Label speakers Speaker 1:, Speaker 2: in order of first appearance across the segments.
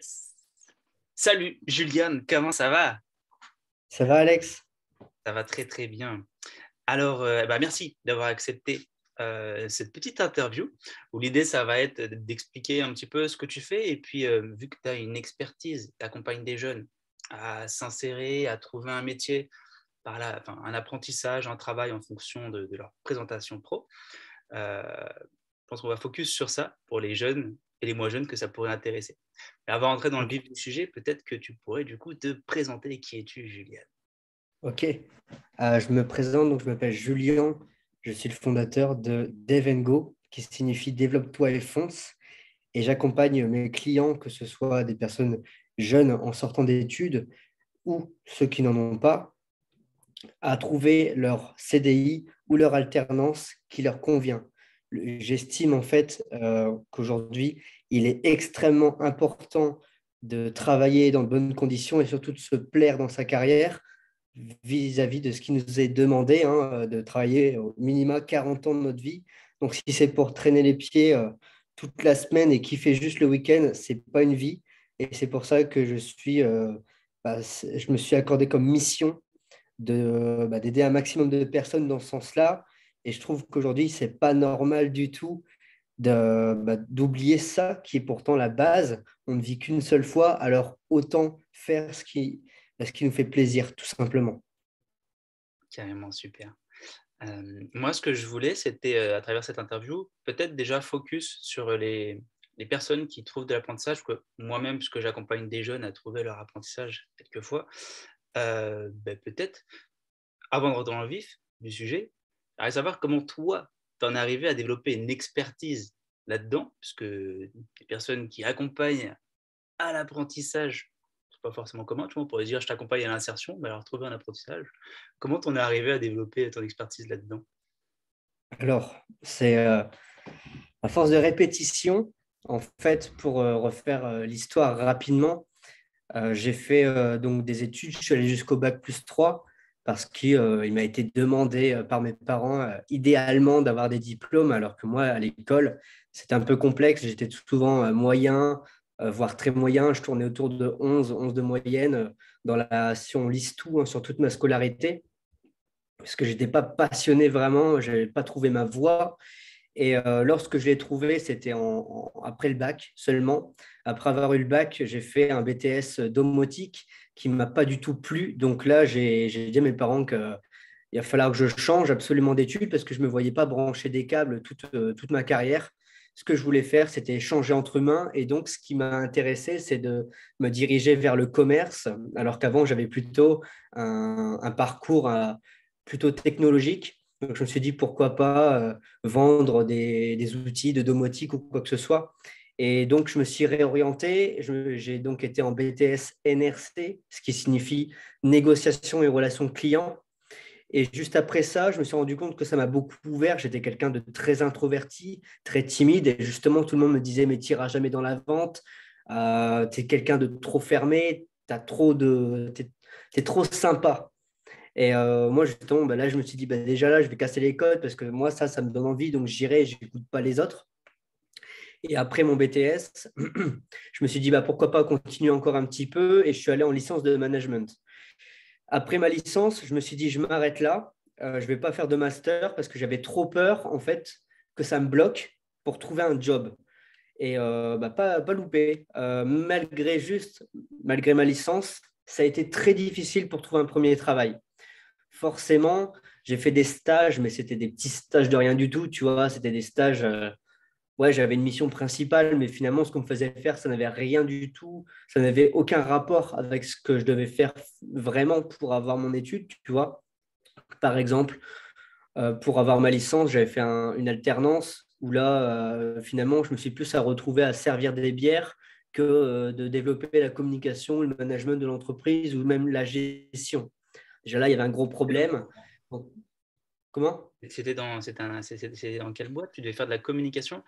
Speaker 1: Yes. Salut Juliane, comment ça va?
Speaker 2: Ça va, Alex?
Speaker 1: Ça va très très bien. Alors, merci d'avoir accepté cette petite interview où l'idée, ça va être d'expliquer un petit peu ce que tu fais et puis vu que tu as une expertise, tu accompagnes des jeunes à s'insérer, à trouver un métier, un apprentissage, un travail en fonction de leur présentation pro. Je pense qu'on va focus sur ça pour les jeunes et les moins jeunes que ça pourrait intéresser. Mais avant d'entrer dans le
Speaker 2: Ok.
Speaker 1: vif du sujet, peut-être que tu pourrais du coup te présenter. Qui es-tu, Juliane?
Speaker 2: Ok. Je me présente, donc je m'appelle Julien. Je suis le fondateur de Dev Go, qui signifie Développe-toi et fonce. Et j'accompagne mes clients, que ce soit des personnes jeunes en sortant d'études ou ceux qui n'en ont pas, à trouver leur CDI ou leur alternance qui leur convient. J'estime en fait qu'aujourd'hui, il est extrêmement important de travailler dans de bonnes conditions et surtout de se plaire dans sa carrière vis-à-vis de ce qui nous est demandé, hein, de travailler au minima 40 ans de notre vie. Donc, si c'est pour traîner les pieds toute la semaine et kiffer juste le week-end, c'est pas une vie. Et c'est pour ça que je me suis accordé comme mission d'aider un maximum de personnes dans ce sens-là. Et je trouve qu'aujourd'hui, c'est pas normal du tout d'oublier ça, qui est pourtant la base. On ne vit qu'une seule fois, alors autant faire ce qui nous fait plaisir, tout simplement.
Speaker 1: Carrément super. Moi, ce que je voulais, c'était, à travers cette interview, peut-être déjà focus sur les personnes qui trouvent de l'apprentissage, que moi-même, puisque j'accompagne des jeunes à trouver leur apprentissage quelquefois, peut-être, avant de rentrer dans le vif du sujet, j'aimerais savoir comment toi, tu en es arrivé à développer une expertise là-dedans, puisque les personnes qui accompagnent à l'apprentissage, c'est pas forcément commun, tu vois, on pourrait dire je t'accompagne à l'insertion, mais alors trouver un apprentissage, comment tu en es arrivé à développer ton expertise là-dedans?
Speaker 2: Alors, c'est à force de répétition, en fait, pour refaire l'histoire rapidement, j'ai fait donc des études, je suis allé jusqu'au bac+3 parce qu'il m'a été demandé par mes parents idéalement d'avoir des diplômes, alors que moi, à l'école, c'était un peu complexe. J'étais souvent moyen, voire très moyen. Je tournais autour de 11 de moyenne si on lisse tout, hein, sur toute ma scolarité, parce que je n'étais pas passionné vraiment, je n'avais pas trouvé ma voie. Et lorsque je l'ai trouvé, c'était après le bac seulement. Après avoir eu le bac, j'ai fait un BTS domotique qui ne m'a pas du tout plu. Donc là, j'ai dit à mes parents qu'il va falloir que je change absolument d'études parce que je ne me voyais pas brancher des câbles toute ma carrière. Ce que je voulais faire, c'était échanger entre humains. Et donc, ce qui m'a intéressé, c'est de me diriger vers le commerce, alors qu'avant, j'avais plutôt un parcours plutôt technologique. Donc, je me suis dit, pourquoi pas vendre des outils de domotique ou quoi que ce soit. Et donc, je me suis réorienté. J'ai donc été en BTS NRC, ce qui signifie négociation et relations clients. Et juste après ça, je me suis rendu compte que ça m'a beaucoup ouvert. J'étais quelqu'un de très introverti, très timide. Et justement, tout le monde me disait, mais tu n'iras jamais dans la vente. Tu es quelqu'un de trop fermé. Tu es trop sympa. Et moi, justement, là, je me suis dit, déjà là, je vais casser les codes parce que moi, ça me donne envie. Donc, j'irai et je n'écoute pas les autres. Et après mon BTS, je me suis dit, pourquoi pas continuer encore un petit peu. Et je suis allé en licence de management. Après ma licence, je me suis dit, je m'arrête là. Je ne vais pas faire de master parce que j'avais trop peur, en fait, que ça me bloque pour trouver un job. Et pas louper. Malgré ma licence, ça a été très difficile pour trouver un premier travail. Forcément, j'ai fait des stages, mais c'était des petits stages de rien du tout, tu vois. C'était des stages, ouais, j'avais une mission principale, mais finalement, ce qu'on me faisait faire, ça n'avait rien du tout. Ça n'avait aucun rapport avec ce que je devais faire vraiment pour avoir mon étude, tu vois. Par exemple, pour avoir ma licence, j'avais fait une alternance où là, finalement, je me suis plus à retrouver à servir des bières que de développer la communication, le management de l'entreprise ou même la gestion. Déjà là, il y avait un gros problème. Donc, comment?
Speaker 1: C'était dans quelle boîte? Tu devais faire de la communication.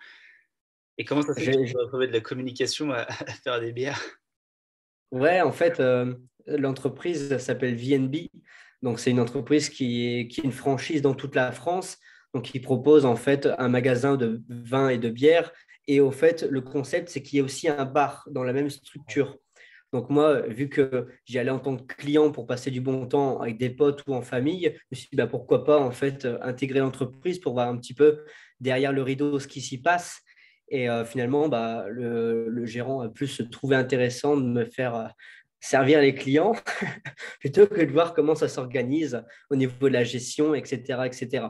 Speaker 1: Et comment ça se fait que tu
Speaker 2: J'ai-
Speaker 1: peux retrouver de la communication à faire des bières?
Speaker 2: Ouais, en fait, l'entreprise s'appelle VNB. Donc, c'est une entreprise qui est une franchise dans toute la France. Donc, ils proposent en fait un magasin de vin et de bière. Et au fait, le concept, c'est qu'il y a aussi un bar dans la même structure. Donc moi, vu que j'y allais en tant que client pour passer du bon temps avec des potes ou en famille, je me suis dit bah, pourquoi pas en fait intégrer l'entreprise pour voir un petit peu derrière le rideau ce qui s'y passe. Et finalement, bah, le gérant a pu se trouver intéressant de me faire servir les clients plutôt que de voir comment ça s'organise au niveau de la gestion, etc., etc.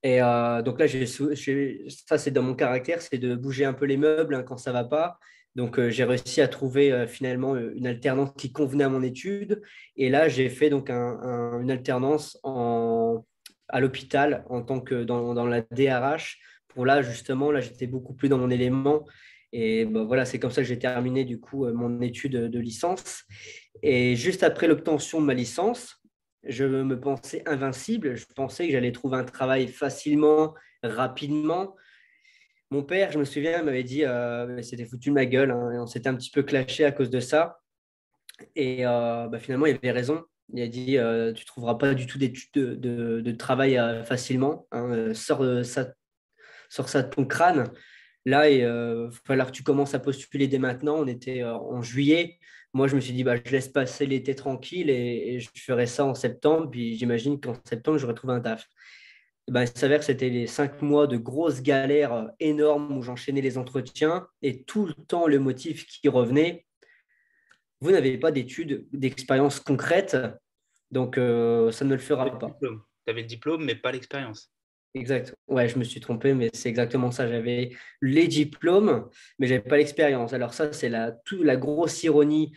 Speaker 2: Et donc là, ça, c'est dans mon caractère, c'est de bouger un peu les meubles hein, quand ça ne va pas. Donc, j'ai réussi à trouver finalement une alternance qui convenait à mon étude. Et là, j'ai fait donc une alternance à l'hôpital en tant que dans la DRH. Pour là, justement, là, j'étais beaucoup plus dans mon élément. Et bah, voilà, c'est comme ça que j'ai terminé du coup mon étude de licence. Et juste après l'obtention de ma licence, je me pensais invincible. Je pensais que j'allais trouver un travail facilement, rapidement. Mon père, je me souviens, m'avait dit c'était foutu de ma gueule. Hein, et on s'était un petit peu clashé à cause de ça. Et bah, finalement, il avait raison. Il a dit tu ne trouveras pas du tout d'études de travail facilement. Hein, sors ça de ton crâne. Là, il va falloir que tu commences à postuler dès maintenant. On était en juillet. Moi, je me suis dit, bah, je laisse passer l'été tranquille et je ferai ça en septembre. Puis j'imagine qu'en septembre, j'aurai trouvé un taf. Et ben, il s'avère que c'était les 5 mois de grosses galères énormes où j'enchaînais les entretiens et tout le temps, le motif qui revenait, vous n'avez pas d'études, d'expérience concrète, donc ça ne le fera pas.
Speaker 1: Tu avais le diplôme, mais pas l'expérience.
Speaker 2: Exact. Ouais, je me suis trompé, mais c'est exactement ça. J'avais les diplômes, mais je n'avais pas l'expérience. Alors ça, c'est la grosse ironie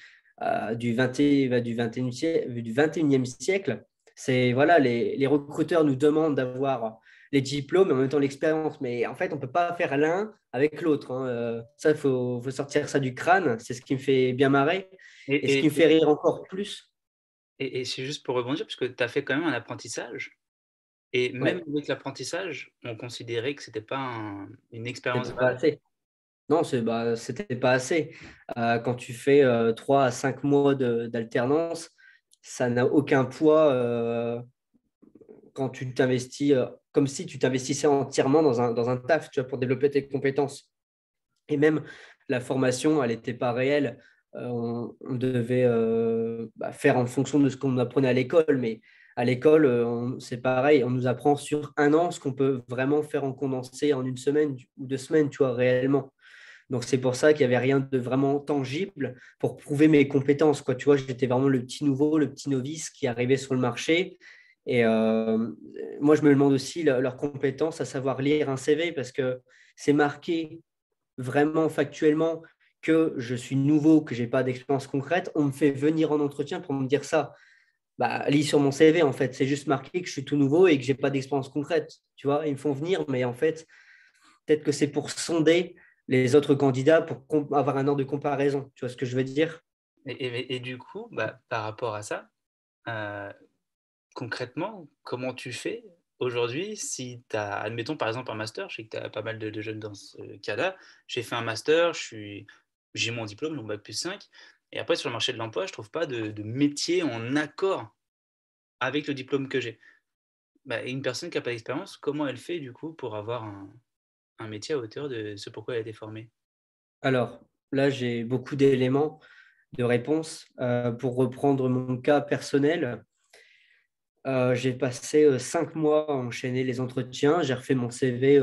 Speaker 2: du 21e siècle. C'est, voilà, les recruteurs nous demandent d'avoir les diplômes et en même temps l'expérience. Mais en fait, on ne peut pas faire l'un avec l'autre. Hein. Ça, faut sortir ça du crâne. C'est ce qui me fait bien marrer. Et ce
Speaker 1: Et,
Speaker 2: qui me fait rire encore plus.
Speaker 1: et c'est juste pour rebondir, parce que tu as fait quand même un apprentissage. Et même
Speaker 2: Ouais,
Speaker 1: avec l'apprentissage, on considérait que ce n'était pas une expérience
Speaker 2: c'était pas
Speaker 1: valable.
Speaker 2: assez. Non, c'était pas assez. Quand tu fais 3 à 5 mois d'alternance, ça n'a aucun poids quand tu t'investis, comme si tu t'investissais entièrement dans un taf, tu vois, pour développer tes compétences. Et même la formation, elle n'était pas réelle. On devait faire en fonction de ce qu'on apprenait à l'école, mais à l'école, c'est pareil, on nous apprend sur un an ce qu'on peut vraiment faire en condensé en une semaine ou 2 semaines, tu vois, réellement. Donc, c'est pour ça qu'il n'y avait rien de vraiment tangible pour prouver mes compétences. Quoi. Tu vois, j'étais vraiment le petit nouveau, le petit novice qui arrivait sur le marché. Et moi, je me demande aussi leurs compétences à savoir lire un CV parce que c'est marqué vraiment factuellement que je suis nouveau, que je n'ai pas d'expérience concrète. On me fait venir en entretien pour me dire ça. Bah, lis sur mon CV, en fait. C'est juste marqué que je suis tout nouveau et que je n'ai pas d'expérience concrète. Tu vois, ils me font venir, mais en fait, peut-être que c'est pour sonder les autres candidats pour avoir un ordre de comparaison. Tu vois ce que je veux dire?
Speaker 1: Et du coup, bah, par rapport à ça, euh, concrètement, comment tu fais aujourd'hui si tu as, admettons par exemple un master, je sais que tu as pas mal de jeunes dans ce cas-là, j'ai fait un master, j'ai mon diplôme, donc bac+5, et après sur le marché de l'emploi, je trouve pas de métier en accord avec le diplôme que j'ai. Bah, et une personne qui n'a pas d'expérience, comment elle fait du coup pour avoir un métier à hauteur de ce pourquoi elle a été formée?
Speaker 2: Alors, là, j'ai beaucoup d'éléments de réponse. Pour reprendre mon cas personnel, j'ai passé 5 mois à enchaîner les entretiens. J'ai refait mon CV,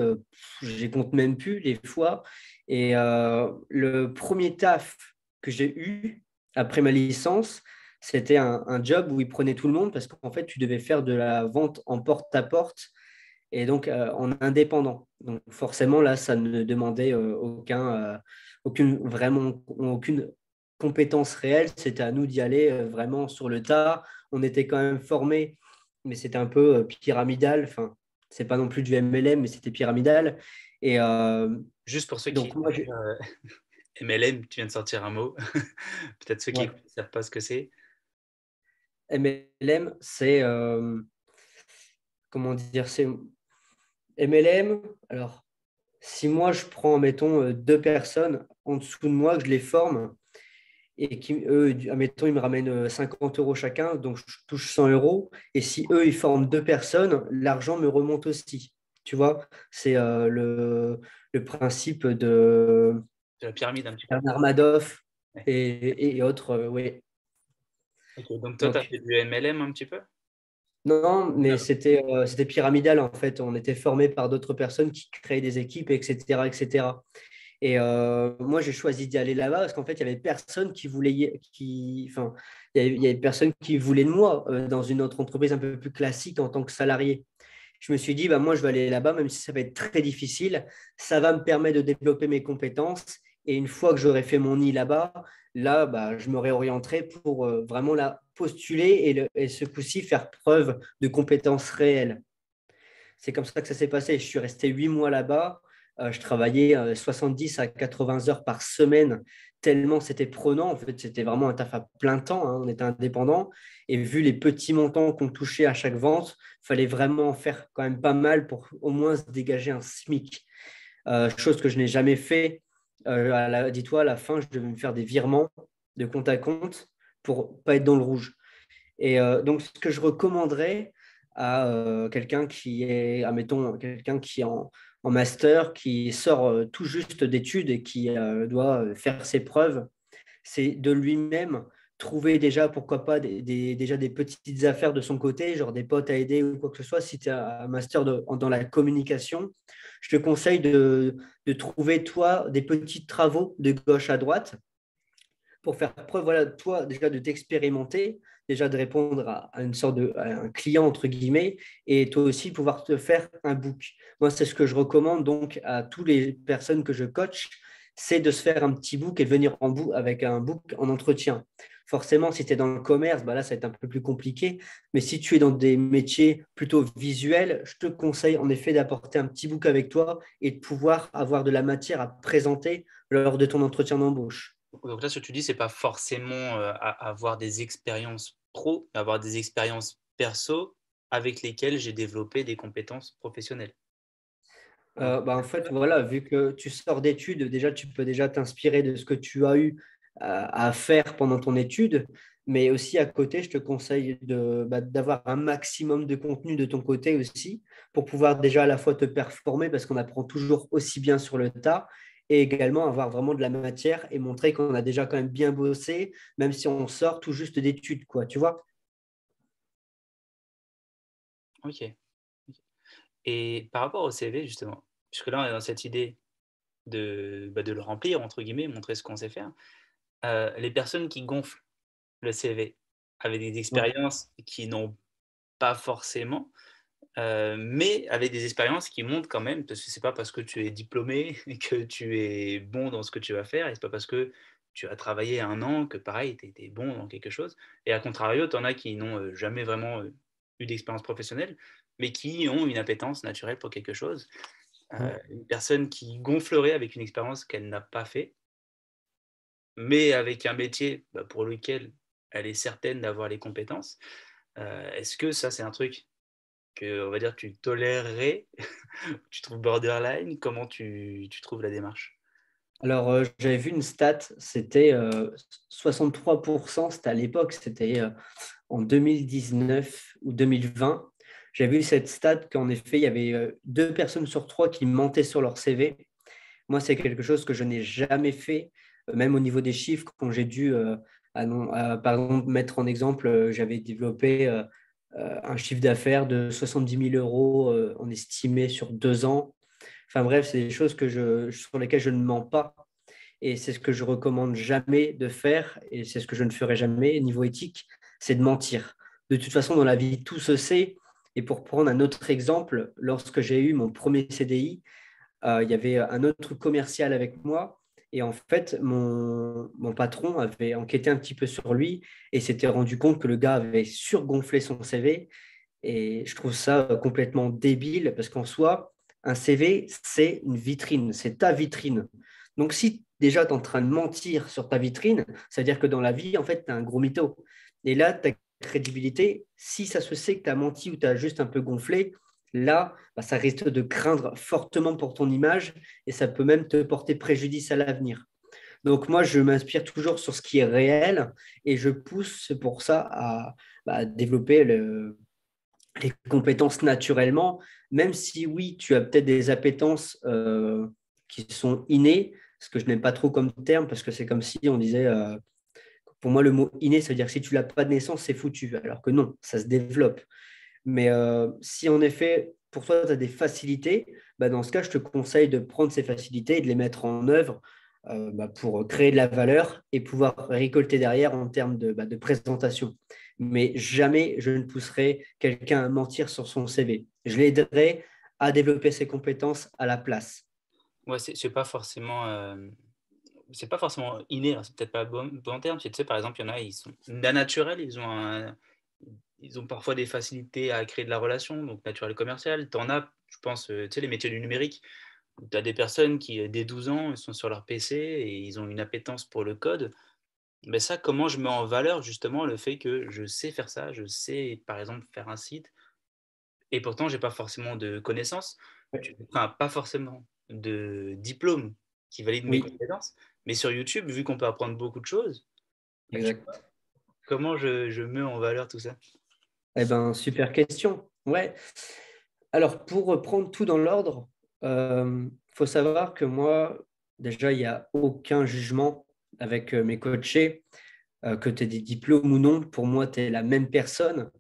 Speaker 2: je ne compte même plus les fois. Et le premier taf que j'ai eu après ma licence, c'était un job où ils prenaient tout le monde parce qu'en fait, tu devais faire de la vente en porte-à-porte et donc en indépendant. Donc forcément, là, ça ne demandait aucune compétence réelle. C'était à nous d'y aller vraiment sur le tas. On était quand même formés, mais c'était un peu pyramidal. Enfin, c'est pas non plus du MLM, mais c'était pyramidal. Et
Speaker 1: Juste pour ceux
Speaker 2: donc
Speaker 1: qui
Speaker 2: moi,
Speaker 1: MLM, tu viens de sortir un mot. Peut-être ceux qui
Speaker 2: ouais,
Speaker 1: ne savent pas ce que c'est.
Speaker 2: MLM, c'est comment dire, c'est MLM. Alors, si moi je prends, mettons, 2 personnes en dessous de moi, que je les forme, et qui, eux, admettons, ils me ramènent 50 euros chacun, donc je touche 100 euros. Et si eux, ils forment deux personnes, l'argent me remonte aussi. Tu vois, c'est le principe de
Speaker 1: De la pyramide un petit peu.
Speaker 2: Bernard Madoff
Speaker 1: Ouais.
Speaker 2: et autres. Oui.
Speaker 1: Ok, donc toi, tu as
Speaker 2: Donc,
Speaker 1: fait du MLM un petit peu?
Speaker 2: non, mais
Speaker 1: Alors,
Speaker 2: c'était pyramidal en fait. On était formés par d'autres personnes qui créaient des équipes, etc., etc. Et moi, j'ai choisi d'y aller là-bas parce qu'en fait, il y avait personne qui voulait, enfin, il y avait personne qui voulait de moi dans une autre entreprise un peu plus classique en tant que salarié. Je me suis dit, bah, moi, je vais aller là-bas, même si ça va être très difficile. Ça va me permettre de développer mes compétences. Et une fois que j'aurai fait mon nid là-bas, là, bah, je me réorienterai pour vraiment la postuler et ce coup-ci faire preuve de compétences réelles. C'est comme ça que ça s'est passé. Je suis resté 8 mois là-bas. Je travaillais 70 à 80 heures par semaine, tellement c'était prenant. En fait, c'était vraiment un taf à plein temps, hein. On était indépendant. Et vu les petits montants qu'on touchait à chaque vente, il fallait vraiment faire quand même pas mal pour au moins se dégager un SMIC. Chose que je n'ai jamais fait. Dis-toi, à la fin, je devais me faire des virements de compte à compte pour pas être dans le rouge. Et donc, ce que je recommanderais à quelqu'un qui est, admettons, quelqu'un qui est en master, qui sort tout juste d'études et qui doit faire ses preuves, c'est de lui-même trouver déjà, pourquoi pas, déjà des petites affaires de son côté, genre des potes à aider ou quoi que ce soit. Si tu as un master dans la communication, je te conseille de trouver, toi, des petits travaux de gauche à droite pour faire preuve, voilà, toi, déjà de t'expérimenter, déjà de répondre à une sorte à un client, entre guillemets, et toi aussi pouvoir te faire un book. Moi, c'est ce que je recommande donc à toutes les personnes que je coach, c'est de se faire un petit book et de venir avec un book en entretien. Forcément, si tu es dans le commerce, bah là, ça va être un peu plus compliqué. Mais si tu es dans des métiers plutôt visuels, je te conseille en effet d'apporter un petit book avec toi et de pouvoir avoir de la matière à présenter lors de ton entretien d'embauche.
Speaker 1: donc là, ce que tu dis, c'est pas forcément avoir des expériences pro, mais avoir des expériences perso avec lesquelles j'ai développé des compétences professionnelles. Donc,
Speaker 2: Bah, en fait, voilà, vu que tu sors d'études, déjà, tu peux déjà t'inspirer de ce que tu as eu à faire pendant ton étude, mais aussi à côté, je te conseille d'avoir un maximum de contenu de ton côté aussi pour pouvoir déjà à la fois te performer parce qu'on apprend toujours aussi bien sur le tas et également avoir vraiment de la matière et montrer qu'on a déjà quand même bien bossé, même si on sort tout juste d'études, quoi, tu vois.
Speaker 1: ok. Et par rapport au CV, justement, puisque là, on est dans cette idée de le remplir, entre guillemets, montrer ce qu'on sait faire, les personnes qui gonflent le CV avec des
Speaker 2: Ouais.
Speaker 1: expériences qui n'ont pas forcément, mais avec des expériences qui montrent quand même, parce que c'est pas parce que tu es diplômé que tu es bon dans ce que tu vas faire, et c'est pas parce que tu as travaillé 1 an que pareil, tu es bon dans quelque chose. Et à contrario, tu en as qui n'ont jamais vraiment eu d'expérience professionnelle, mais qui ont une appétence naturelle pour quelque chose. Une personne qui gonflerait avec une expérience qu'elle n'a pas fait, mais avec un métier pour lequel elle est certaine d'avoir les compétences. Est-ce que ça, c'est un truc que, on va dire, tu tolérerais? Tu trouves borderline? Comment tu trouves la démarche?
Speaker 2: Alors, j'avais vu une stat, c'était 63%, c'était à l'époque, c'était en 2019 ou 2020. J'ai vu cette stat qu'en effet, il y avait 2 personnes sur 3 qui mentaient sur leur CV. Moi, c'est quelque chose que je n'ai jamais fait, même au niveau des chiffres, quand j'ai dû, par exemple, mettre en exemple, j'avais développé un chiffre d'affaires de 70 000 euros en estimé sur 2 ans. Enfin bref, c'est des choses sur lesquelles je ne mens pas. Et c'est ce que je recommande jamais de faire, et c'est ce que je ne ferai jamais niveau éthique, c'est de mentir. De toute façon, dans la vie, tout se sait. Et pour prendre un autre exemple, lorsque j'ai eu mon premier CDI, il y avait un autre commercial avec moi. Et en fait, mon patron avait enquêté un petit peu sur lui et s'était rendu compte que le gars avait surgonflé son CV. Et je trouve ça complètement débile parce qu'en soi, un CV, c'est une vitrine, c'est ta vitrine. Donc, si déjà tu es en train de mentir sur ta vitrine, ça veut dire que dans la vie, en fait, tu es un gros mytho. Et là, ta crédibilité, si ça se sait que tu as menti ou tu as juste un peu gonflé, là, bah, ça risque de craindre fortement pour ton image et ça peut même te porter préjudice à l'avenir. Donc, moi, je m'inspire toujours sur ce qui est réel et je pousse pour ça à développer les compétences naturellement, même si oui, tu as peut-être des appétences qui sont innées, ce que je n'aime pas trop comme terme, parce que c'est comme si on disait, pour moi, le mot inné, ça veut dire que si tu l'as pas de naissance, c'est foutu, alors que non, ça se développe. Mais si en effet, pour toi, tu as des facilités, dans ce cas, je te conseille de prendre ces facilités et de les mettre en œuvre pour créer de la valeur et pouvoir récolter derrière en termes de présentation. Mais jamais je ne pousserai quelqu'un à mentir sur son CV. Je l'aiderai à développer ses compétences à la place.
Speaker 1: Ouais, c'est pas forcément inné, hein, c'est peut-être pas le bon terme. Tu sais, par exemple, il y en a, ils sont d'un naturel, ils ont parfois des facilités à créer de la relation, donc naturel commercial. Tu en as, je pense, tu sais, les métiers du numérique, où tu as des personnes qui, dès 12 ans, ils sont sur leur PC et ils ont une appétence pour le code. Mais ça, comment je mets en valeur justement le fait que je sais faire ça, je sais, par exemple, faire un site, et pourtant, j'ai pas forcément de connaissances, enfin, pas forcément de diplôme qui valide mes
Speaker 2: Oui,
Speaker 1: compétences. Mais sur YouTube, vu qu'on peut apprendre beaucoup de choses, bah,
Speaker 2: exact.
Speaker 1: comment je mets en valeur tout ça?
Speaker 2: Eh ben, super question. Ouais. Alors, pour reprendre tout dans l'ordre, il faut savoir que moi, déjà, il n'y a aucun jugement avec mes coachés, que tu aies des diplômes ou non. Pour moi, tu es la même personne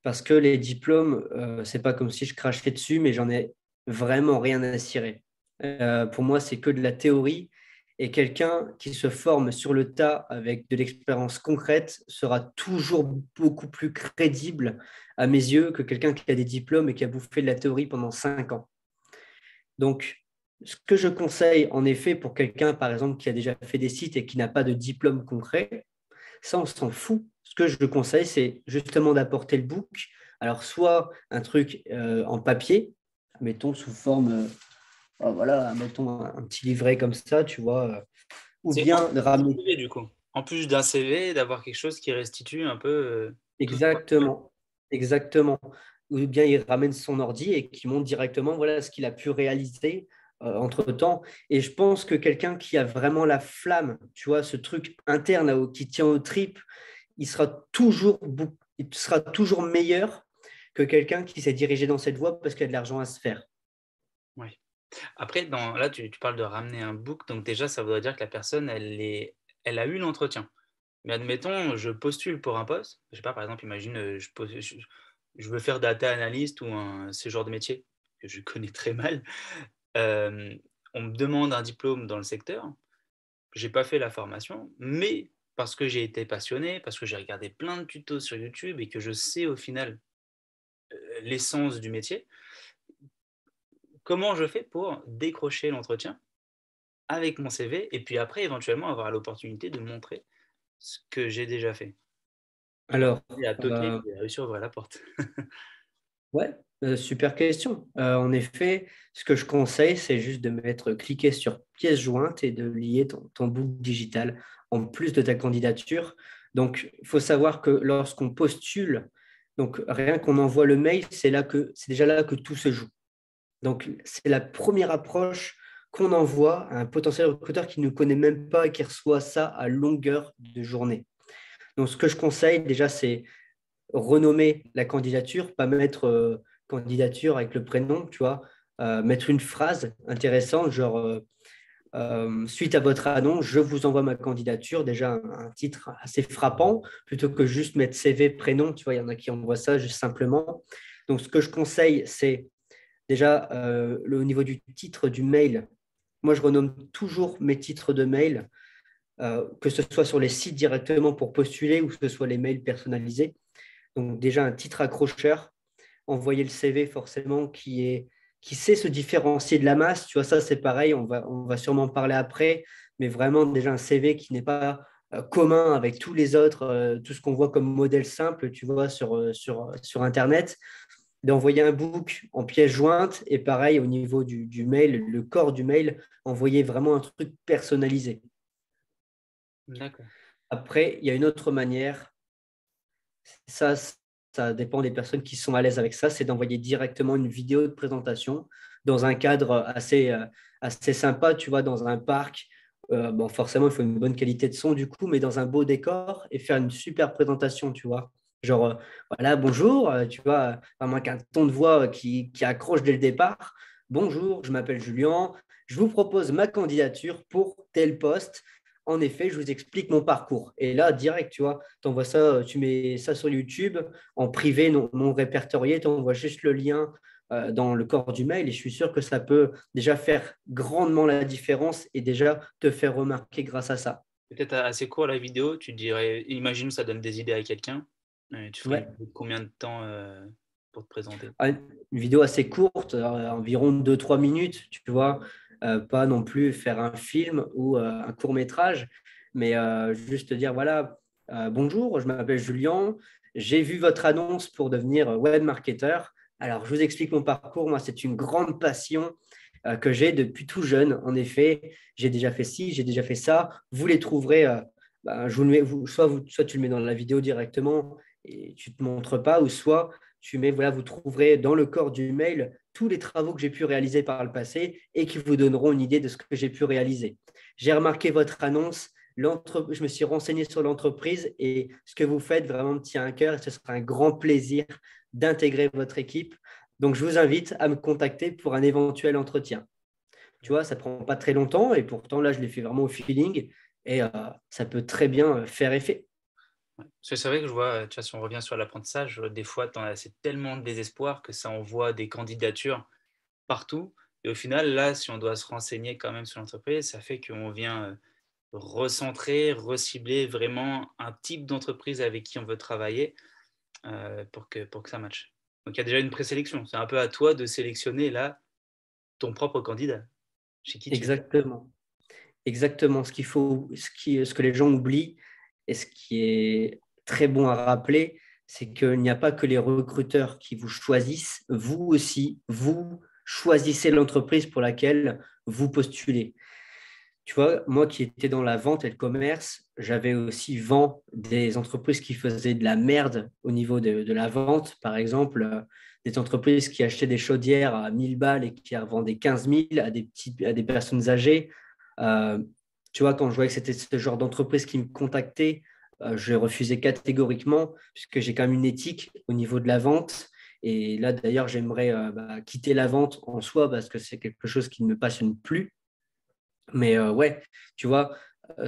Speaker 2: parce que les diplômes, c'est pas comme si je crachais dessus, mais j'en ai vraiment rien à cirer. Pour moi, c'est que de la théorie et quelqu'un qui se forme sur le tas avec de l'expérience concrète sera toujours beaucoup plus crédible à mes yeux que quelqu'un qui a des diplômes et qui a bouffé de la théorie pendant 5 ans. Donc, ce que je conseille en effet pour quelqu'un, par exemple, qui a déjà fait des sites et qui n'a pas de diplôme concret, ça, on s'en fout. Ce que je conseille, c'est justement d'apporter le book. Alors, soit un truc en papier, mettons sous forme, voilà, mettons un petit livret comme ça, tu vois, ou
Speaker 1: C'est en
Speaker 2: bien de
Speaker 1: plus du
Speaker 2: ramener
Speaker 1: CV, du coup. En plus d'un CV, d'avoir quelque chose qui restitue un peu tout ce qu'on a.
Speaker 2: exactement, exactement, ou bien il ramène son ordi et qui montre directement, voilà, ce qu'il a pu réaliser entre-temps. Et je pense que quelqu'un qui a vraiment la flamme, tu vois, ce truc interne qui tient aux tripes, il sera toujours meilleur que quelqu'un qui s'est dirigé dans cette voie parce qu'il y a de l'argent à se faire.
Speaker 1: Ouais. Après, là, tu parles de ramener un book, donc déjà, ça voudrait dire que la personne, elle a eu l'entretien. Mais admettons, je postule pour un poste. Je sais pas, par exemple, imagine, je veux faire data analyst ou ce genre de métier que je connais très mal. Euh, on me demande un diplôme dans le secteur. J'ai pas fait la formation, mais parce que j'ai été passionné, parce que j'ai regardé plein de tutos sur YouTube et que je sais au final l'essence du métier, comment je fais pour décrocher l'entretien avec mon CV et puis après éventuellement avoir l'opportunité de montrer ce que j'ai déjà fait. Comment
Speaker 2: Alors,
Speaker 1: j'ai à toquer et réussir à ouvrir la porte.
Speaker 2: ouais, super question. En effet, ce que je conseille, c'est juste de mettre cliquer sur pièce jointe et de lier ton book digital en plus de ta candidature. Donc, il faut savoir que lorsqu'on postule, donc rien qu'on envoie le mail, c'est déjà là que tout se joue. Donc, c'est la première approche qu'on envoie à un potentiel recruteur qui ne nous connaît même pas et qui reçoit ça à longueur de journée. Donc, ce que je conseille déjà, c'est renommer la candidature, pas mettre candidature avec le prénom, tu vois, mettre une phrase intéressante, genre suite à votre annonce, je vous envoie ma candidature, déjà un titre assez frappant, plutôt que juste mettre CV, prénom, tu vois, il y en a qui envoient ça juste simplement. Donc, ce que je conseille, c'est déjà au niveau du titre du mail. Moi, je renomme toujours mes titres de mail, que ce soit sur les sites directement pour postuler ou que ce soit les mails personnalisés. Donc déjà un titre accrocheur, envoyer le CV forcément qui sait se différencier de la masse. Tu vois, ça c'est pareil, on va sûrement en parler après, mais vraiment déjà un CV qui n'est pas commun avec tous les autres, tout ce qu'on voit comme modèle simple, tu vois, sur Internet, d'envoyer un book en pièce jointe et pareil au niveau du mail, le corps du mail, envoyer vraiment un truc personnalisé.
Speaker 1: D'accord.
Speaker 2: Après, il y a une autre manière. Ça, ça dépend des personnes qui sont à l'aise avec ça, c'est d'envoyer directement une vidéo de présentation dans un cadre assez sympa, tu vois, dans un parc bon, forcément, il faut une bonne qualité de son du coup, mais dans un beau décor et faire une super présentation, tu vois. Genre, voilà, bonjour, tu vois, vraiment avec un ton de voix qui accroche dès le départ. Bonjour, je m'appelle Julien, je vous propose ma candidature pour tel poste. En effet, je vous explique mon parcours. Et là, direct, tu vois, t'envoies ça, tu mets ça sur YouTube en privé, non répertorié, tu envoies juste le lien dans le corps du mail et je suis sûr que ça peut déjà faire grandement la différence et déjà te faire remarquer grâce à ça.
Speaker 1: Peut-être assez court la vidéo, tu dirais, imagine ça donne des idées à quelqu'un, tu ferais une
Speaker 2: Ouais.
Speaker 1: vidéo de combien de temps pour te présenter?
Speaker 2: Une vidéo assez courte, environ 2-3 minutes, tu vois, pas non plus faire un film ou un court métrage, mais juste dire, voilà, bonjour, je m'appelle Julien, j'ai vu votre annonce pour devenir web marketer. Alors, je vous explique mon parcours. Moi, c'est une grande passion que j'ai depuis tout jeune. En effet, j'ai déjà fait ci, j'ai déjà fait ça. Vous les trouverez, je vous le mets, soit tu le mets dans la vidéo directement et tu ne te montres pas, ou soit tu mets, voilà, vous trouverez dans le corps du mail tous les travaux que j'ai pu réaliser par le passé et qui vous donneront une idée de ce que j'ai pu réaliser. J'ai remarqué votre annonce, je me suis renseigné sur l'entreprise et ce que vous faites vraiment me tient à cœur et ce sera un grand plaisir d'intégrer votre équipe. Donc, je vous invite à me contacter pour un éventuel entretien. Tu vois, ça ne prend pas très longtemps et pourtant, là, je l'ai fait vraiment au feeling et ça peut très bien faire effet.
Speaker 1: Ouais. Parce que c'est vrai que je vois, tu vois, si on revient sur l'apprentissage, des fois, c'est tellement de désespoir que ça envoie des candidatures partout. Et au final, là, si on doit se renseigner quand même sur l'entreprise, ça fait qu'on vient recentrer, recibler vraiment un type d'entreprise avec qui on veut travailler pour que ça matche. Donc il y a déjà une présélection. C'est un peu à toi de sélectionner là ton propre candidat, chez qui tu veux.
Speaker 2: Exactement. Exactement. Ce qu'il faut, ce que les gens oublient et ce qui est très bon à rappeler, c'est qu'il n'y a pas que les recruteurs qui vous choisissent. Vous aussi, vous choisissez l'entreprise pour laquelle vous postulez. Tu vois, moi qui étais dans la vente et le commerce, j'avais aussi vent des entreprises qui faisaient de la merde au niveau de la vente. Par exemple, des entreprises qui achetaient des chaudières à 1000 balles et qui revendaient 15 000 à des personnes âgées. Euh, Tu vois, quand je voyais que c'était ce genre d'entreprise qui me contactait, je les refusais catégoriquement puisque j'ai quand même une éthique au niveau de la vente. Et là, d'ailleurs, j'aimerais quitter la vente en soi parce que c'est quelque chose qui ne me passionne plus. Mais ouais, tu vois,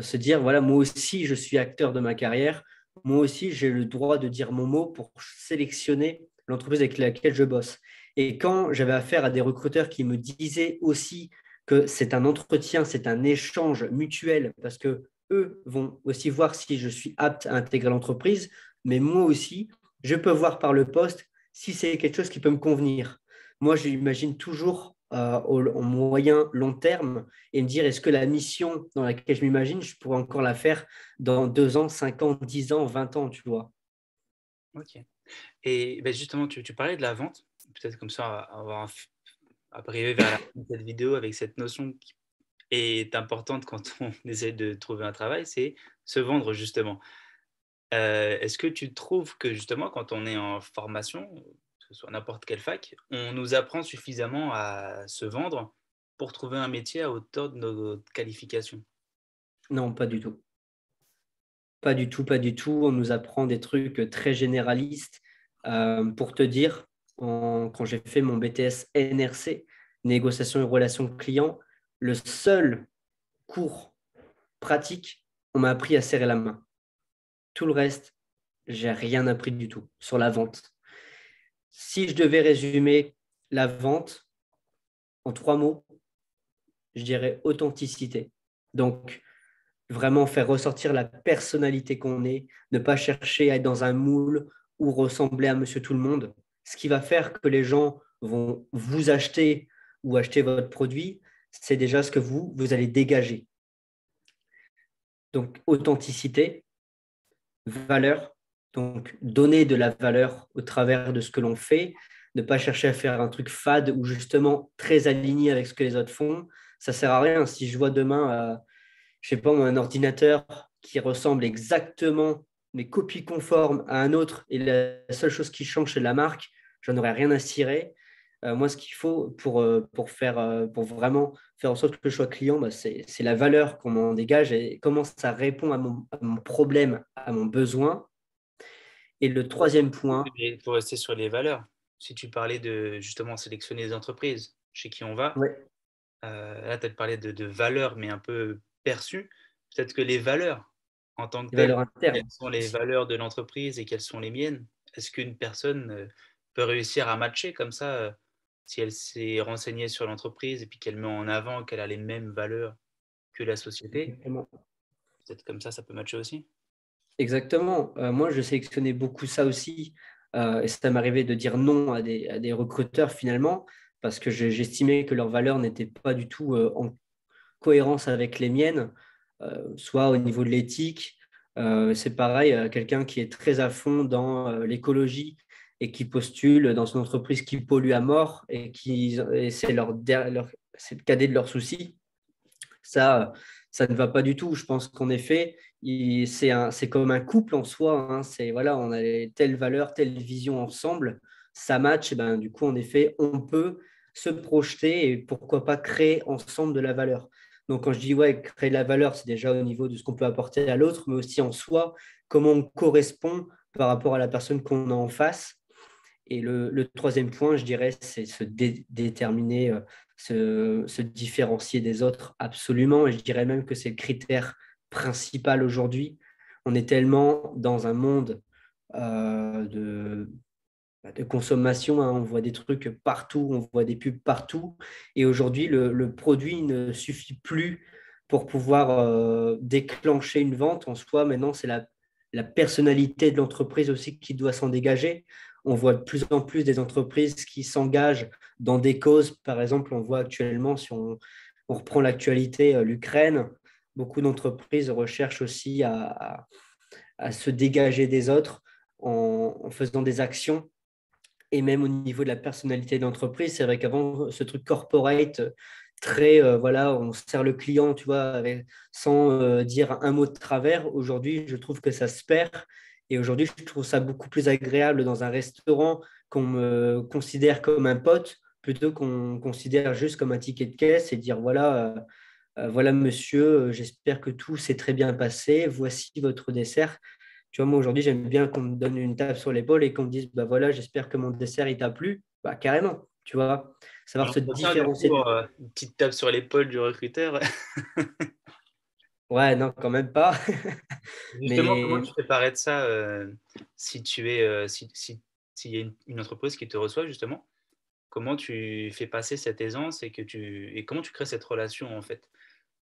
Speaker 2: se dire, voilà, moi aussi, je suis acteur de ma carrière. Moi aussi, j'ai le droit de dire mon mot pour sélectionner l'entreprise avec laquelle je bosse. Et quand j'avais affaire à des recruteurs qui me disaient aussi que c'est un entretien, c'est un échange mutuel, parce que eux vont aussi voir si je suis apte à intégrer l'entreprise, mais moi aussi, je peux voir par le poste si c'est quelque chose qui peut me convenir. Moi, j'imagine toujours au moyen, long terme et me dire est-ce que la mission dans laquelle je m'imagine, je pourrais encore la faire dans 2 ans, 5 ans, 10 ans, 20 ans, tu vois.
Speaker 1: Ok. Et ben justement, tu parlais de la vente. Peut-être comme ça, on va arriver vers la fin de cette vidéo avec cette notion qui est importante quand on essaie de trouver un travail, c'est se vendre justement. Est-ce que tu trouves que justement, quand on est en formation, que ce soit n'importe quelle fac, on nous apprend suffisamment à se vendre pour trouver un métier à hauteur de nos qualifications?
Speaker 2: Non, pas du tout. Pas du tout, pas du tout. On nous apprend des trucs très généralistes. Pour te dire, quand j'ai fait mon BTS NRC, négociation et relations clients, le seul cours pratique, on m'a appris à serrer la main. Tout le reste, j'ai rien appris du tout sur la vente. Si je devais résumer la vente en 3 mots, je dirais authenticité. Donc, vraiment faire ressortir la personnalité qu'on est, ne pas chercher à être dans un moule ou ressembler à monsieur tout le monde. Ce qui va faire que les gens vont vous acheter ou acheter votre produit, c'est déjà ce que vous allez dégager. Donc, authenticité, valeur, donc donner de la valeur au travers de ce que l'on fait, ne pas chercher à faire un truc fade ou justement très aligné avec ce que les autres font. Ça ne sert à rien. Si je vois demain je sais pas, un ordinateur qui ressemble exactement, mais copie conforme à un autre, et la seule chose qui change, c'est la marque, j'en aurais rien à cirer. Moi, ce qu'il faut pour vraiment faire en sorte que je sois client, bah, c'est la valeur qu'on m'en dégage et comment ça répond à mon problème, à mon besoin. Et le troisième point,
Speaker 1: Et pour rester sur les valeurs, si tu parlais de justement sélectionner des entreprises chez qui on va,
Speaker 2: ouais,
Speaker 1: là, tu as parlé de valeurs, mais un peu perçues. Peut-être que les valeurs en tant que
Speaker 2: les
Speaker 1: telles,
Speaker 2: valeurs internes
Speaker 1: quelles sont les
Speaker 2: aussi.
Speaker 1: valeurs de l'entreprise et quelles sont les miennes? Est-ce qu'une personne peut réussir à matcher comme ça si elle s'est renseignée sur l'entreprise et puis qu'elle met en avant qu'elle a les mêmes valeurs que la société?
Speaker 2: Exactement.
Speaker 1: Peut-être comme ça peut matcher aussi.
Speaker 2: Exactement. Moi, je sélectionnais beaucoup ça aussi. Et ça m'arrivait de dire non à des recruteurs finalement, parce que j'estimais que leurs valeurs n'étaient pas du tout en cohérence avec les miennes, soit au niveau de l'éthique. C'est pareil, quelqu'un qui est très à fond dans l'écologie et qui postule dans une entreprise qui pollue à mort et c'est c'est le cadet de leurs soucis. Ça, ça ne va pas du tout. Je pense qu'en effet, c'est comme un couple en soi, hein. C'est voilà, on a telle valeur, telle vision ensemble, ça match. Et ben, du coup, en effet, on peut se projeter et pourquoi pas créer ensemble de la valeur. Donc, quand je dis ouais, créer de la valeur, c'est déjà au niveau de ce qu'on peut apporter à l'autre, mais aussi en soi, comment on correspond par rapport à la personne qu'on a en face. Et le troisième point, je dirais, c'est se déterminer, se différencier des autres absolument. Et je dirais même que c'est le critère principal aujourd'hui. On est tellement dans un monde de consommation, hein. On voit des trucs partout, on voit des pubs partout. Et aujourd'hui, le produit ne suffit plus pour pouvoir déclencher une vente en soi. Maintenant, c'est la personnalité de l'entreprise aussi qui doit s'en dégager. On voit de plus en plus des entreprises qui s'engagent dans des causes. Par exemple, on voit actuellement, si on reprend l'actualité, l'Ukraine, beaucoup d'entreprises recherchent aussi à se dégager des autres en faisant des actions et même au niveau de la personnalité de l'entreprise. C'est vrai qu'avant, ce truc corporate, très, voilà, on sert le client, tu vois, sans dire un mot de travers. Aujourd'hui, je trouve que ça se perd. Et aujourd'hui, je trouve ça beaucoup plus agréable dans un restaurant qu'on me considère comme un pote plutôt qu'on me considère juste comme un ticket de caisse et dire voilà, voilà monsieur, j'espère que tout s'est très bien passé. Voici votre dessert. Tu vois, moi aujourd'hui, j'aime bien qu'on me donne une tape sur l'épaule et qu'on me dise bah voilà, j'espère que mon dessert il t'a plu. Bah carrément, tu vois, savoir se
Speaker 1: L'entretien, du
Speaker 2: différencier
Speaker 1: coup,
Speaker 2: des autres.
Speaker 1: une petite tape sur l'épaule du recruteur.
Speaker 2: Ouais, non, quand même pas.
Speaker 1: Justement, comment
Speaker 2: Mais
Speaker 1: tu fais paraître ça si tu es, s'il y a une entreprise qui te reçoit, justement, comment tu fais passer cette aisance et comment tu crées cette relation, en fait,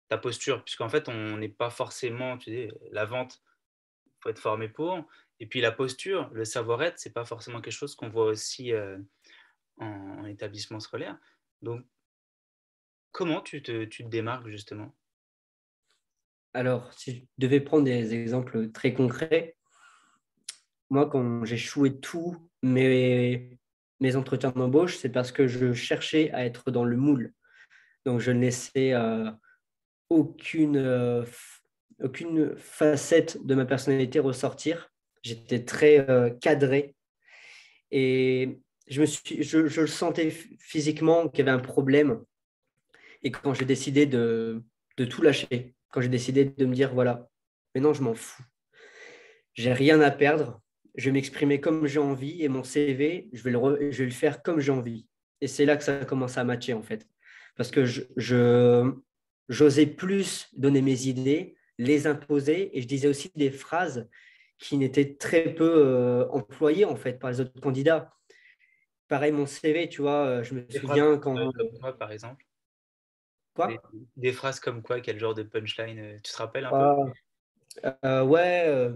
Speaker 1: ta posture, puisqu'en fait, on n'est pas forcément, tu sais, la vente, il faut être formé pour, et puis la posture, le savoir-être, c'est pas forcément quelque chose qu'on voit aussi en établissement scolaire. Donc, comment tu te démarques, justement?
Speaker 2: alors, si je devais prendre des exemples très concrets, moi, quand j'ai échoué tous mes entretiens d'embauche, c'est parce que je cherchais à être dans le moule. Donc, je ne laissais aucune, aucune facette de ma personnalité ressortir. J'étais très cadré et je le sentais physiquement qu'il y avait un problème. Et quand j'ai décidé de tout lâcher, quand j'ai décidé de me dire, voilà, maintenant je m'en fous, j'ai rien à perdre, je vais m'exprimer comme j'ai envie et mon CV, je vais le faire comme j'ai envie. Et c'est là que ça commence à matcher en fait. Parce que j'osais plus donner mes idées, les imposer et je disais aussi des phrases qui n'étaient très peu employées en fait par les autres candidats. Pareil, mon CV, tu vois, je me
Speaker 1: Des phrases
Speaker 2: souviens quand.
Speaker 1: comme quoi, par exemple?
Speaker 2: Quoi?
Speaker 1: Des phrases comme quoi? Quel genre de punchline? Tu te rappelles un peu?
Speaker 2: Ah, ouais,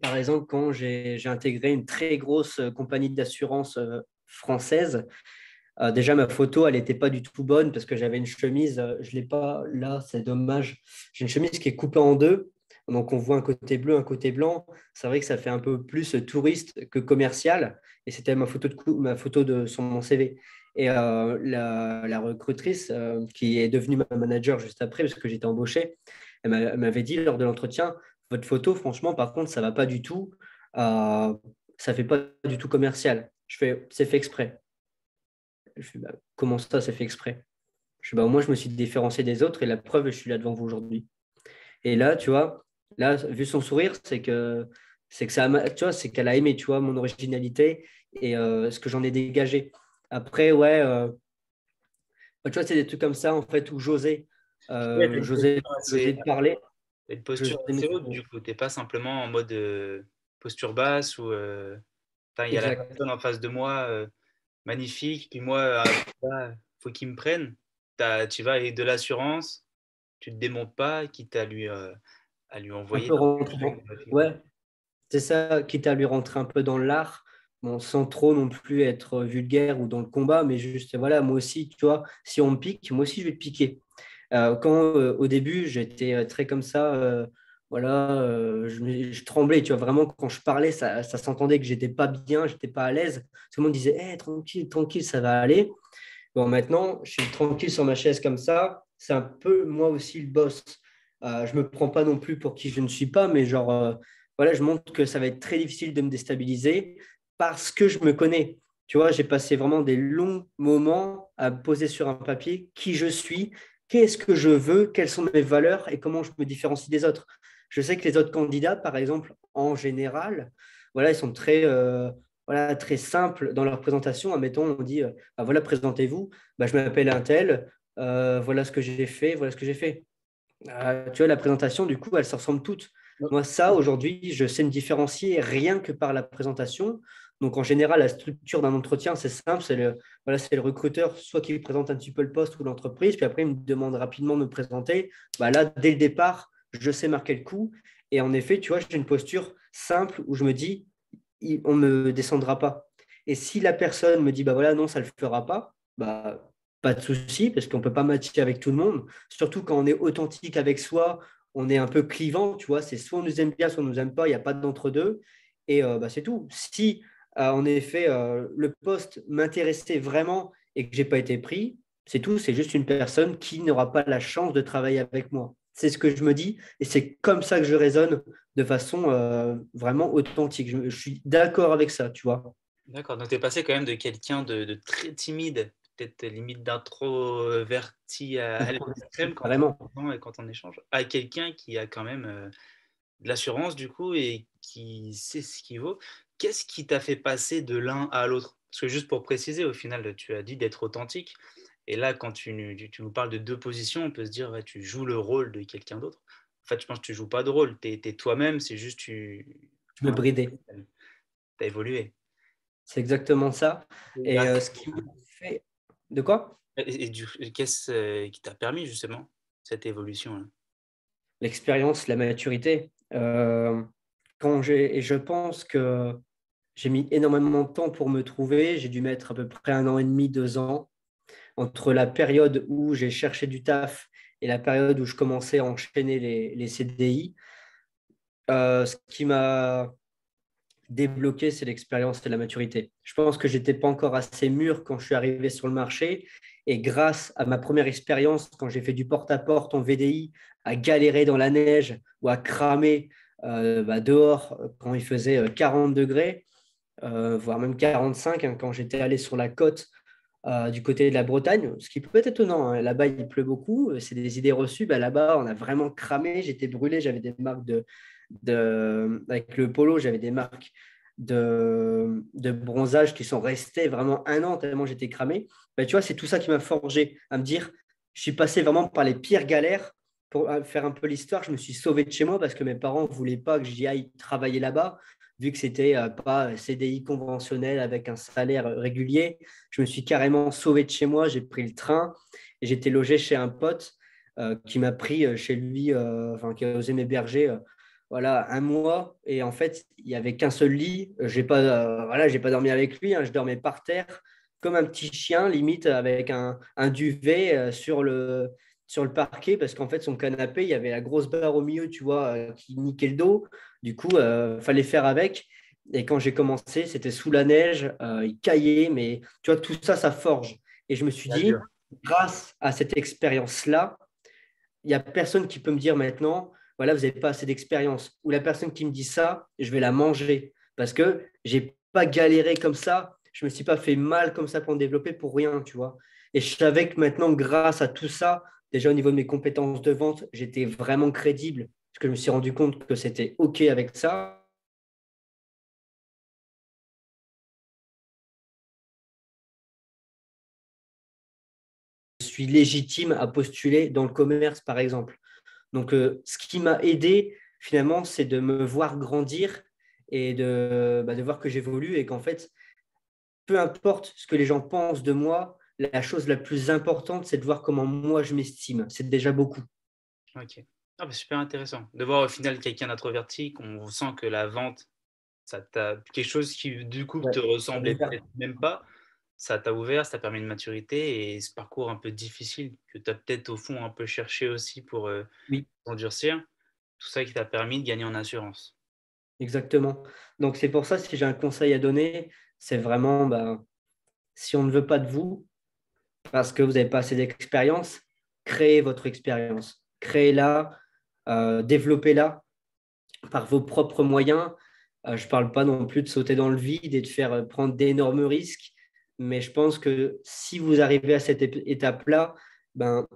Speaker 2: par exemple, quand j'ai intégré une très grosse compagnie d'assurance française, déjà ma photo, elle n'était pas du tout bonne parce que j'avais une chemise, je ne l'ai pas là, c'est dommage. J'ai une chemise qui est coupée en deux, donc on voit un côté bleu, un côté blanc. C'est vrai que ça fait un peu plus touriste que commercial, et c'était ma photo sur mon CV. Et la recrutrice qui est devenue ma manager juste après, parce que j'étais embauché, elle m'avait dit lors de l'entretien, votre photo, franchement, par contre, ça ne va pas du tout. Ça ne fait pas du tout commercial. Je fais, c'est fait exprès. Je fais, bah, comment ça, c'est fait exprès? Je fais, bah, au moins, je me suis différencié des autres et la preuve, je suis là devant vous aujourd'hui. Et là, tu vois, là, vu son sourire, c'est que tu vois, c'est qu'elle a aimé, tu vois, mon originalité et ce que j'en ai dégagé. Après, ouais, tu vois, c'est des trucs comme ça, en fait, où
Speaker 1: Ouais, t'as
Speaker 2: j'osais parler,
Speaker 1: une posture
Speaker 2: j'osais
Speaker 1: assez haute,
Speaker 2: m'exprimer.
Speaker 1: du coup. T'es pas simplement en mode posture basse ou il y a la
Speaker 2: Exact.
Speaker 1: personne en face de moi, magnifique, puis moi, là, faut qu'il me prenne. Tu vas avec de l'assurance, tu te démontes pas, quitte à lui
Speaker 2: Un
Speaker 1: envoyer
Speaker 2: peu rentrant. Ouais, c'est ça, quitte à lui rentrer un peu dans l'art, bon, sans trop non plus être vulgaire ou dans le combat, mais juste, voilà, moi aussi, tu vois, si on me pique, moi aussi, je vais te piquer. Au début, j'étais très comme ça, voilà, je tremblais, tu vois, vraiment, quand je parlais, ça s'entendait que j'étais pas bien, j'étais pas à l'aise. Tout le monde disait, tranquille, tranquille, ça va aller. Bon, maintenant, je suis tranquille sur ma chaise comme ça. C'est un peu moi aussi le boss. Je ne me prends pas non plus pour qui je ne suis pas, mais genre, voilà, je montre que ça va être très difficile de me déstabiliser parce que je me connais. Tu vois, j'ai passé vraiment des longs moments à poser sur un papier qui je suis, qu'est-ce que je veux, quelles sont mes valeurs et comment je me différencie des autres. Je sais que les autres candidats, par exemple, en général, voilà, ils sont voilà, très simples dans leur présentation. Admettons, on dit, ah, voilà, présentez-vous, bah, je m'appelle un tel, voilà ce que j'ai fait, voilà ce que j'ai fait. Tu vois, la présentation, du coup, elles se ressemblent toutes. Moi, ça, aujourd'hui, je sais me différencier rien que par la présentation. Donc, en général, la structure d'un entretien, c'est simple. Voilà, c'est le recruteur, soit qui présente un petit peu le poste ou l'entreprise, puis après, il me demande rapidement de me présenter. Bah, là, dès le départ, je sais marquer le coup. Et en effet, tu vois, j'ai une posture simple où je me dis, on ne me descendra pas. Et si la personne me dit, bah voilà, non, ça ne le fera pas, bah, pas de souci, parce qu'on ne peut pas matcher avec tout le monde. Surtout quand on est authentique avec soi, on est un peu clivant, tu vois, c'est soit on nous aime bien, soit on ne nous aime pas, il n'y a pas d'entre-deux. Et bah, c'est tout. Si, en effet, le poste m'intéressait vraiment et que je n'ai pas été pris, c'est tout, c'est juste une personne qui n'aura pas la chance de travailler avec moi. C'est ce que je me dis et c'est comme ça que je raisonne de façon vraiment authentique. Je suis d'accord avec ça, tu vois.
Speaker 1: D'accord, donc tu es passé quand même de quelqu'un de très timide, peut-être limite d'introverti à l'extrême
Speaker 2: Vraiment.
Speaker 1: quand on échange, à quelqu'un qui a quand même de l'assurance du coup et qui sait ce qu'il vaut. Qu'est-ce qui t'a fait passer de l'un à l'autre? Parce que juste pour préciser, au final, tu as dit d'être authentique. Et là, quand tu nous parles de deux positions, on peut se dire, ouais, tu joues le rôle de quelqu'un d'autre. En fait, je pense que tu joues pas de rôle. Tu es toi-même, c'est juste
Speaker 2: Je me bridais.
Speaker 1: as évolué.
Speaker 2: C'est exactement ça.
Speaker 1: Et
Speaker 2: Et ce qui m'a fait. De quoi?
Speaker 1: qu'est-ce qui t'a permis justement cette évolution-là?
Speaker 2: L'expérience, la maturité. Et je pense que j'ai mis énormément de temps pour me trouver. J'ai dû mettre à peu près 1 an et demi, 2 ans entre la période où j'ai cherché du taf et la période où je commençais à enchaîner les CDI. Ce qui m'a débloqué, c'est l'expérience et la maturité. Je pense que j'étais pas encore assez mûr quand je suis arrivé sur le marché. Et grâce à ma première expérience, quand j'ai fait du porte-à-porte en VDI, à galérer dans la neige ou à cramer dehors quand il faisait 40 degrés, voire même 45, hein, quand j'étais allé sur la côte du côté de la Bretagne, ce qui peut être étonnant, hein. Là-bas, il pleut beaucoup, c'est des idées reçues. Là-bas, on a vraiment cramé, j'étais brûlé, j'avais des marques avec le polo, j'avais des marques de bronzage qui sont restées vraiment 1 an tellement j'étais cramé. Tu vois, c'est tout ça qui m'a forgé à me dire, je suis passé vraiment par les pires galères. Pour faire un peu l'histoire, je me suis sauvé de chez moi parce que mes parents ne voulaient pas que j'y aille travailler là-bas, vu que c'était pas CDI conventionnel avec un salaire régulier. Je me suis carrément sauvé de chez moi, j'ai pris le train et j'étais logé chez un pote qui m'a pris chez lui, enfin qui a osé m'héberger voilà, 1 mois. Et en fait, il n'y avait qu'un seul lit. Voilà, j'ai pas dormi avec lui, hein, je dormais par terre comme un petit chien, limite avec un duvet sur le parquet parce qu'en fait, son canapé, il y avait la grosse barre au milieu, tu vois, qui niquait le dos. Du coup, il fallait faire avec. Et quand j'ai commencé, c'était sous la neige, il caillait, mais tu vois, tout ça, ça forge. Et je me suis
Speaker 1: Bien dur.
Speaker 2: dit, grâce à cette expérience-là, il n'y a personne qui peut me dire maintenant, voilà, vous n'avez pas assez d'expérience. Ou la personne qui me dit ça, je vais la manger parce que j'ai pas galéré comme ça. je me suis pas fait mal comme ça pour me développer pour rien, tu vois. Et je savais que maintenant, grâce à tout ça, déjà au niveau de mes compétences de vente, j'étais vraiment crédible parce que je me suis rendu compte que c'était OK avec ça. Je suis légitime à postuler dans le commerce, par exemple. Donc, ce qui m'a aidé, finalement, c'est de me voir grandir et de voir que j'évolue et qu'en fait, peu importe ce que les gens pensent de moi, la chose la plus importante, c'est de voir comment moi je m'estime. C'est déjà beaucoup.
Speaker 1: Ok. Ah, bah, super intéressant. De voir au final quelqu'un d'introverti, qu'on sent que la vente, ça t'a quelque chose qui du coup
Speaker 2: Ouais,
Speaker 1: te
Speaker 2: ça
Speaker 1: ressemblait
Speaker 2: veut dire-
Speaker 1: peut-être même pas. Ça t'a ouvert, ça t'a permis une maturité et ce parcours un peu difficile que tu as peut-être au fond un peu cherché aussi pour
Speaker 2: Oui,
Speaker 1: endurcir, tout ça qui t'a permis de gagner en assurance.
Speaker 2: exactement. Donc, c'est pour ça, si j'ai un conseil à donner, c'est vraiment, si on ne veut pas de vous, parce que vous n'avez pas assez d'expérience, créez votre expérience. Créez-la, développez-la par vos propres moyens. Je ne parle pas non plus de sauter dans le vide et de faire prendre d'énormes risques, mais je pense que si vous arrivez à cette étape-là, ben,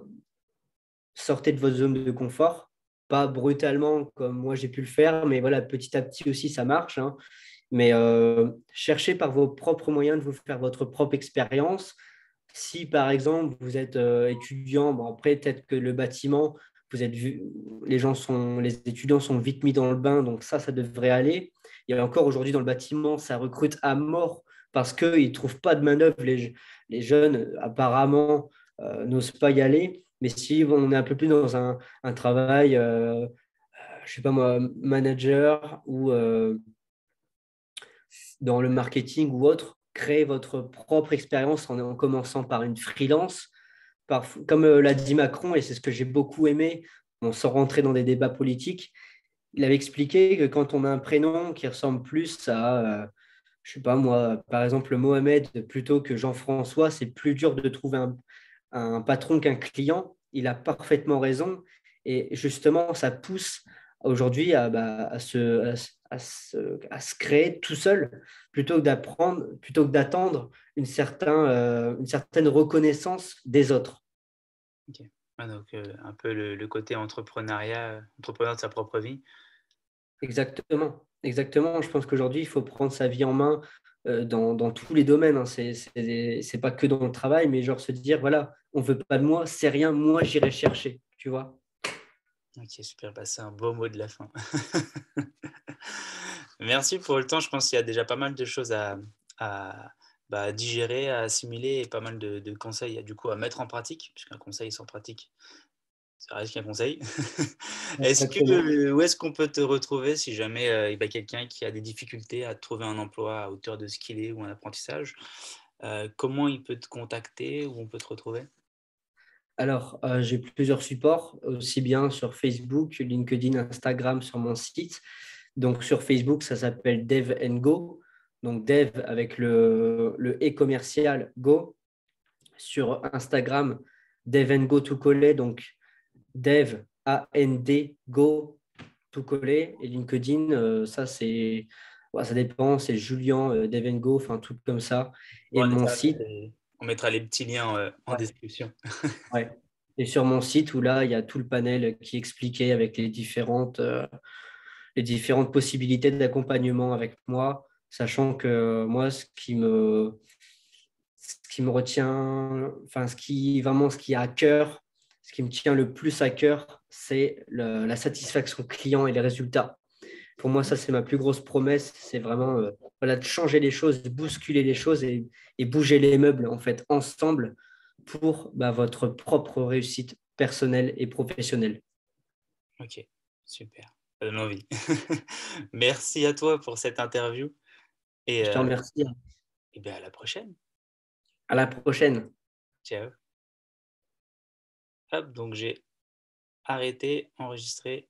Speaker 2: sortez de votre zone de confort, pas brutalement comme moi j'ai pu le faire, mais voilà, petit à petit aussi ça marche, hein. Mais cherchez par vos propres moyens de vous faire votre propre expérience. Si par exemple vous êtes étudiant, bon après peut-être que le bâtiment, vous êtes vu, les étudiants sont vite mis dans le bain, donc ça devrait aller. Il y a encore aujourd'hui dans le bâtiment, ça recrute à mort parce qu'ils ne trouvent pas de manœuvre. Les jeunes apparemment n'osent pas y aller. Mais si on est un peu plus dans un travail, je sais pas moi, manager ou dans le marketing ou autre, créez votre propre expérience en commençant par une freelance. Comme l'a dit Macron, et c'est ce que j'ai beaucoup aimé, sans rentrer dans des débats politiques, il avait expliqué que quand on a un prénom qui ressemble plus à, je sais pas moi, par exemple Mohamed plutôt que Jean-François, c'est plus dur de trouver un patron qu'un client. Il a parfaitement raison. Et justement, ça pousse aujourd'hui à se créer tout seul plutôt que d'apprendre, plutôt que d'attendre une certaine reconnaissance des autres.
Speaker 1: Ok. Ah, donc un peu le côté entrepreneuriat, entrepreneur de sa propre vie.
Speaker 2: Exactement. Exactement. Je pense qu'aujourd'hui, il faut prendre sa vie en main dans tous les domaines, hein. C'est pas que dans le travail, mais genre se dire, voilà, on veut pas de moi, c'est rien, moi j'irai chercher, tu vois.
Speaker 1: Ok, super, bah, c'est un beau mot de la fin. Merci pour le temps. Je pense qu'il y a déjà pas mal de choses à digérer, à assimiler et pas mal de conseils du coup à mettre en pratique, puisqu'un conseil sans pratique, ça reste qu'un conseil.
Speaker 2: Exactement.
Speaker 1: Où est-ce qu'on peut te retrouver si jamais il y a quelqu'un qui a des difficultés à trouver un emploi à hauteur de ce qu'il est ou un apprentissage, comment il peut te contacter, où on peut te retrouver?
Speaker 2: Alors, j'ai plusieurs supports, aussi bien sur Facebook, LinkedIn, Instagram, sur mon site. Donc, sur Facebook, ça s'appelle Dev Go. Donc, Dev avec le e commercial Go. Sur Instagram, Dev Go tout collé. Donc, Dev, A-N-D, Go, tout collé. Et LinkedIn, ça dépend, c'est Julien, Dev Go, enfin, tout comme ça. Et
Speaker 1: Bon,
Speaker 2: mon site,
Speaker 1: on mettra les petits liens en
Speaker 2: ouais,
Speaker 1: description.
Speaker 2: ouais. Et sur mon site, où là, il y a tout le panel qui est expliqué avec les différentes possibilités d'accompagnement avec moi, sachant que moi, ce qui me retient, enfin, ce qui a à cœur, ce qui me tient le plus à cœur, c'est la satisfaction client et les résultats. Pour moi, ça, c'est ma plus grosse promesse. C'est vraiment voilà, de changer les choses, de bousculer les choses et bouger les meubles, en fait, ensemble pour votre propre réussite personnelle et professionnelle.
Speaker 1: Ok, super. Ça donne envie. Merci à toi pour cette interview et,
Speaker 2: Je te remercie.
Speaker 1: et bien à la prochaine.
Speaker 2: À la prochaine.
Speaker 1: Ciao. Hop, donc j'ai arrêté, enregistré.